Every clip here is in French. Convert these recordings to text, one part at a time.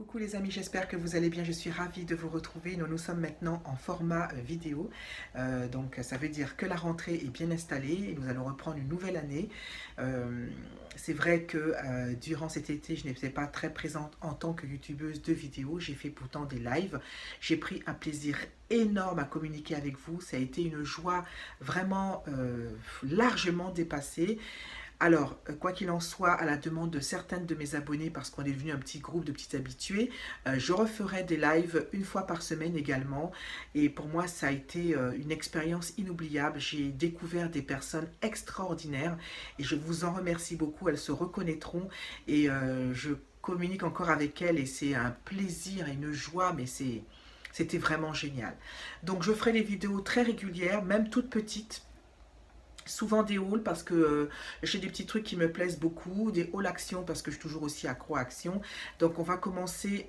Coucou les amis, j'espère que vous allez bien. Je suis ravie de vous retrouver. Nous sommes maintenant en format vidéo. Donc ça veut dire que la rentrée est bien installée et nous allons reprendre une nouvelle année. C'est vrai que durant cet été, je n'étais pas très présente en tant que youtubeuse de vidéos. J'ai fait pourtant des lives. J'ai pris un plaisir énorme à communiquer avec vous. Ça a été une joie vraiment largement dépassée. Alors, quoi qu'il en soit, à la demande de certaines de mes abonnés, parce qu'on est devenu un petit groupe de petits habitués, je referai des lives une fois par semaine également. Et pour moi, ça a été une expérience inoubliable. J'ai découvert des personnes extraordinaires et je vous en remercie beaucoup. Elles se reconnaîtront et je communique encore avec elles et c'est un plaisir et une joie, mais c'était vraiment génial. Donc, je ferai des vidéos très régulières, même toutes petites. Souvent des hauls parce que j'ai des petits trucs qui me plaisent beaucoup, des hauls action parce que je suis toujours aussi accro à action. Donc on va commencer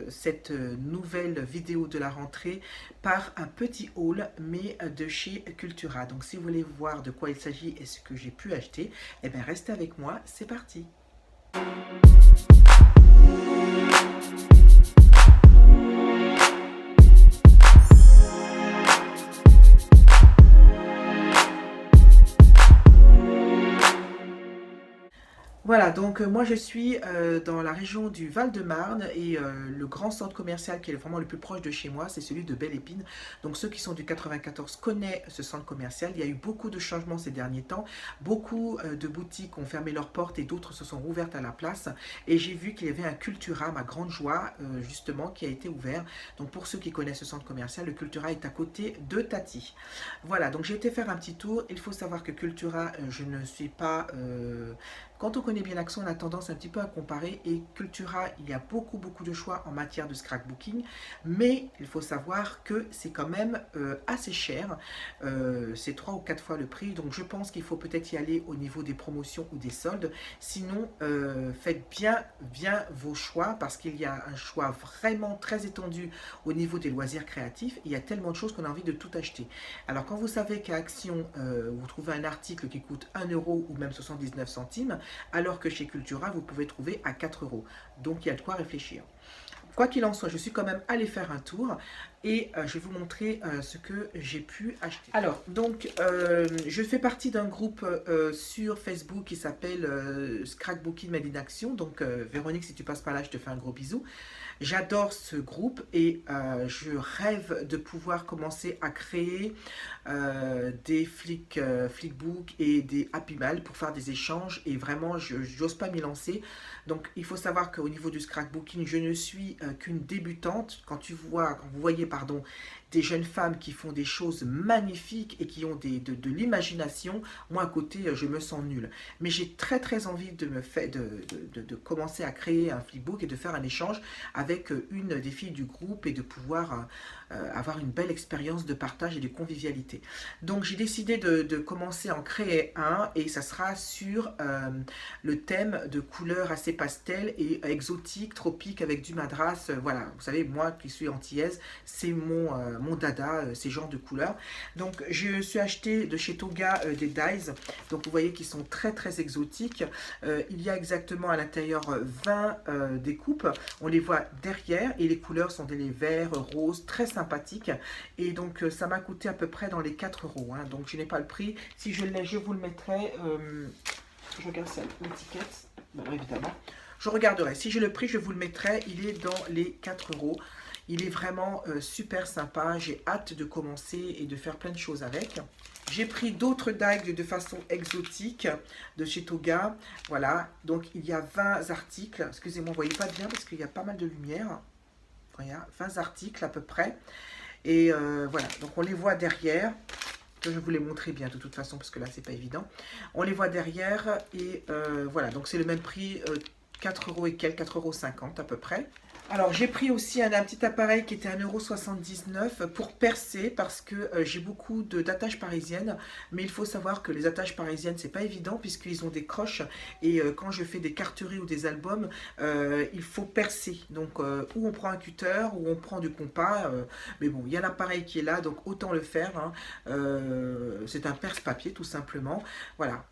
cette nouvelle vidéo de la rentrée par un petit haul mais de chez Cultura. Donc si vous voulez voir de quoi il s'agit et ce que j'ai pu acheter, eh bien restez avec moi, c'est parti. Voilà, donc moi je suis dans la région du Val-de-Marne et le grand centre commercial qui est vraiment le plus proche de chez moi, c'est celui de Belle-Épine. Donc ceux qui sont du 94 connaissent ce centre commercial. Il y a eu beaucoup de changements ces derniers temps. Beaucoup de boutiques ont fermé leurs portes et d'autres se sont rouvertes à la place. Et j'ai vu qu'il y avait un Cultura, ma grande joie, justement, qui a été ouvert. Donc pour ceux qui connaissent ce centre commercial, le Cultura est à côté de Tati. Voilà, donc j'ai été faire un petit tour. Il faut savoir que Cultura, je ne suis pas... Quand on connaît bien l'accent, on a tendance un petit peu à comparer et Cultura, il y a beaucoup de choix en matière de scrapbooking, mais il faut savoir que c'est quand même assez cher, c'est 3 ou 4 fois le prix, donc je pense qu'il faut peut-être y aller au niveau des promotions ou des soldes, sinon faites bien vos choix parce qu'il y a un choix vraiment très étendu au niveau des loisirs créatifs, il y a tellement de choses qu'on a envie de tout acheter. Alors quand vous savez qu'à Action, vous trouvez un article qui coûte 1 euro ou même 79 centimes, alors que chez Cultura, vous pouvez trouver à 4 euros. Donc il y a de quoi réfléchir. Quoi qu'il en soit, je suis quand même allée faire un tour et je vais vous montrer ce que j'ai pu acheter. Alors, donc, je fais partie d'un groupe sur Facebook qui s'appelle Scrapbooking Made in Action. Donc, Véronique, si tu passes par là, je te fais un gros bisou. J'adore ce groupe et je rêve de pouvoir commencer à créer des flickbooks et des Happy Mail pour faire des échanges et vraiment je n'ose pas m'y lancer. Donc il faut savoir qu'au niveau du scrapbooking, je ne suis qu'une débutante. Quand vous voyez pardon, des jeunes femmes qui font des choses magnifiques et qui ont de l'imagination, moi à côté je me sens nulle. Mais j'ai très envie de commencer à créer un flipbook et de faire un échange avec une des filles du groupe et de pouvoir avoir une belle expérience de partage et de convivialité. Donc j'ai décidé de commencer à en créer un et ça sera sur le thème de couleurs assez pastel et exotiques, tropiques avec du madras. Voilà, vous savez, moi qui suis antillaise, c'est mon dada, ces genres de couleurs. Donc je suis acheté de chez Toga des dies, donc vous voyez qu'ils sont très exotiques. Il y a exactement à l'intérieur 20 découpes, on les voit derrière et les couleurs sont des verts, roses, très sympathiques et donc ça m'a coûté à peu près dans les 4 euros, hein. Donc je n'ai pas le prix, si je l'ai je vous le mettrai, je regarde l'étiquette, bon, évidemment, je regarderai, si j'ai le prix je vous le mettrai, il est dans les 4 euros. Il est vraiment super sympa, j'ai hâte de commencer et de faire plein de choses avec. J'ai pris d'autres dagues de façon exotique de chez Toga. Voilà, donc il y a 20 articles. Excusez-moi, vous ne voyez pas bien parce qu'il y a pas mal de lumière. Voilà, 20 articles à peu près. Et voilà, donc on les voit derrière. Je vais vous les montrer bien de toute façon parce que là, c'est pas évident. On les voit derrière et voilà, donc c'est le même prix, 4 euros et quelques, 4,50 € à peu près. Alors j'ai pris aussi un petit appareil qui était 1,79 € pour percer parce que j'ai beaucoup d'attaches parisiennes, mais il faut savoir que les attaches parisiennes c'est pas évident puisqu'ils ont des croches et quand je fais des carteries ou des albums il faut percer, donc ou on prend un cutter ou on prend du compas, mais bon il y a l'appareil qui est là donc autant le faire, hein. C'est un perce-papier tout simplement, voilà,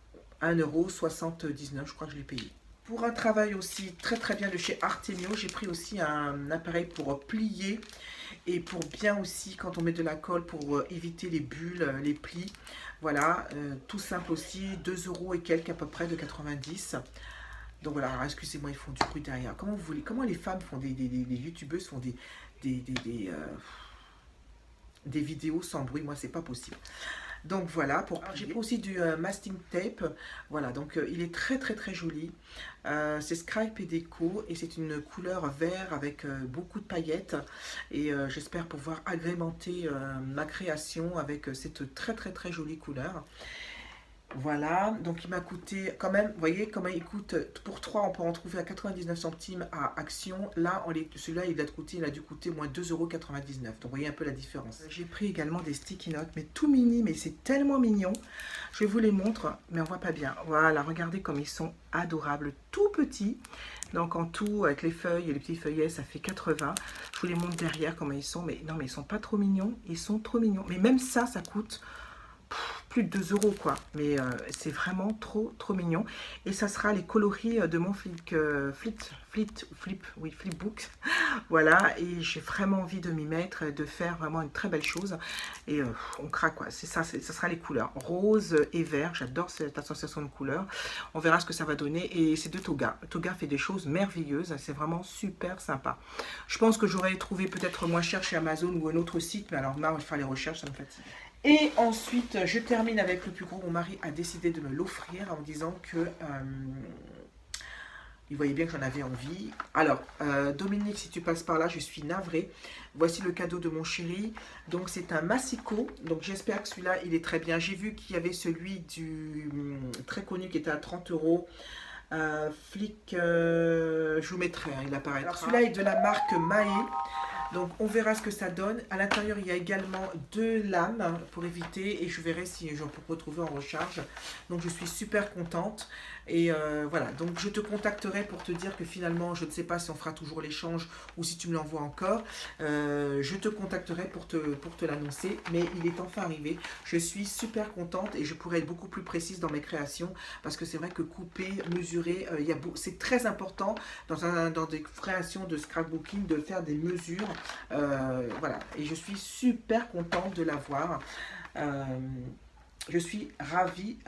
1,79 € je crois que je l'ai payé. Pour un travail aussi très très bien de chez Artemio, j'ai pris aussi un appareil pour plier et pour bien aussi quand on met de la colle pour éviter les bulles, les plis. Voilà, tout simple aussi, 2 euros et quelques à peu près de 90. Donc voilà, alors excusez-moi, ils font du bruit derrière. Comment vous voulez, comment les femmes font des youtubeuses font des, des, des, euh, des vidéos sans bruit? Moi, c'est pas possible. Donc voilà, j'ai pris aussi du masking tape. Voilà, donc il est très très très joli. C'est Scribe et Déco et c'est une couleur vert avec beaucoup de paillettes. Et j'espère pouvoir agrémenter ma création avec cette très très très jolie couleur. Voilà, donc il m'a coûté quand même, vous voyez comment il coûte, pour 3 on peut en trouver à 99 centimes à Action, là celui-là il a dû coûter moins 2,99 €, donc vous voyez un peu la différence. J'ai pris également des sticky notes, mais tout mini, mais c'est tellement mignon, je vous les montre, mais on voit pas bien, voilà, regardez comme ils sont adorables, tout petits, donc en tout avec les feuilles et les petits feuillets ça fait 80, je vous les montre derrière comment ils sont, mais non mais ils sont pas trop mignons, ils sont trop mignons, mais même ça coûte plus de 2 euros quoi, mais c'est vraiment trop mignon et ça sera les coloris de mon flipbook. Voilà, et j'ai vraiment envie de m'y mettre, de faire vraiment une très belle chose et on craque quoi, c'est ça, ça sera les couleurs rose et vert, j'adore cette association de couleurs, on verra ce que ça va donner et c'est de Toga. Toga fait des choses merveilleuses, c'est vraiment super sympa. Je pense que j'aurais trouvé peut-être moins cher chez Amazon ou un autre site, mais alors là, faire les recherches, ça me fatigue. Et ensuite, je termine avec le plus gros. Mon mari a décidé de me l'offrir en me disant que il voyait bien que j'en avais envie. Alors, Dominique, si tu passes par là, je suis navrée. Voici le cadeau de mon chéri. Donc, c'est un Massico. Donc, j'espère que celui-là, il est très bien. J'ai vu qu'il y avait celui du très connu qui était à 30 €. Flic, je vous mettrai, hein, il apparaîtra. Alors, celui-là est de la marque Mae. Donc on verra ce que ça donne. À l'intérieur il y a également 2 lames pour éviter et je verrai si j'en peux retrouver en recharge. Donc je suis super contente et voilà, donc je te contacterai pour te dire que finalement je ne sais pas si on fera toujours l'échange ou si tu me l'envoies encore. Je te contacterai pour te l'annoncer, mais il est enfin arrivé. Je suis super contente et je pourrai être beaucoup plus précise dans mes créations parce que c'est vrai que couper, mesurer, c'est très important dans des créations de scrapbooking de faire des mesures. Voilà, et je suis super contente de l'avoir. Je suis ravie.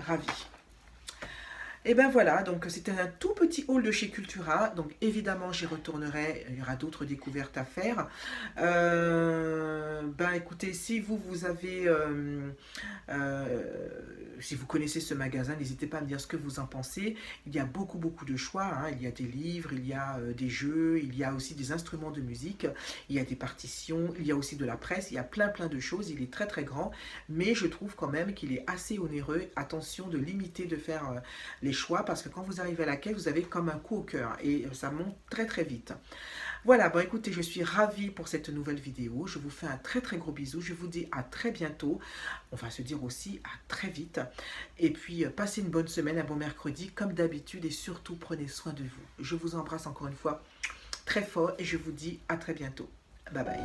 Et ben voilà, donc c'était un tout petit haul de chez Cultura. Donc évidemment j'y retournerai, il y aura d'autres découvertes à faire. Ben écoutez, si vous avez, si vous connaissez ce magasin, n'hésitez pas à me dire ce que vous en pensez. Il y a beaucoup de choix, hein. Il y a des livres, il y a des jeux, il y a aussi des instruments de musique, il y a des partitions, il y a aussi de la presse, il y a plein de choses. Il est très grand, mais je trouve quand même qu'il est assez onéreux. Attention de limiter de faire les choix parce que quand vous arrivez à la caisse, vous avez comme un coup au cœur et ça monte très vite. Voilà, bon écoutez, je suis ravie pour cette nouvelle vidéo. Je vous fais un très gros bisou. Je vous dis à très bientôt. On va se dire aussi à très vite. Et puis, passez une bonne semaine, un bon mercredi comme d'habitude et surtout prenez soin de vous. Je vous embrasse encore une fois très fort et je vous dis à très bientôt. Bye bye.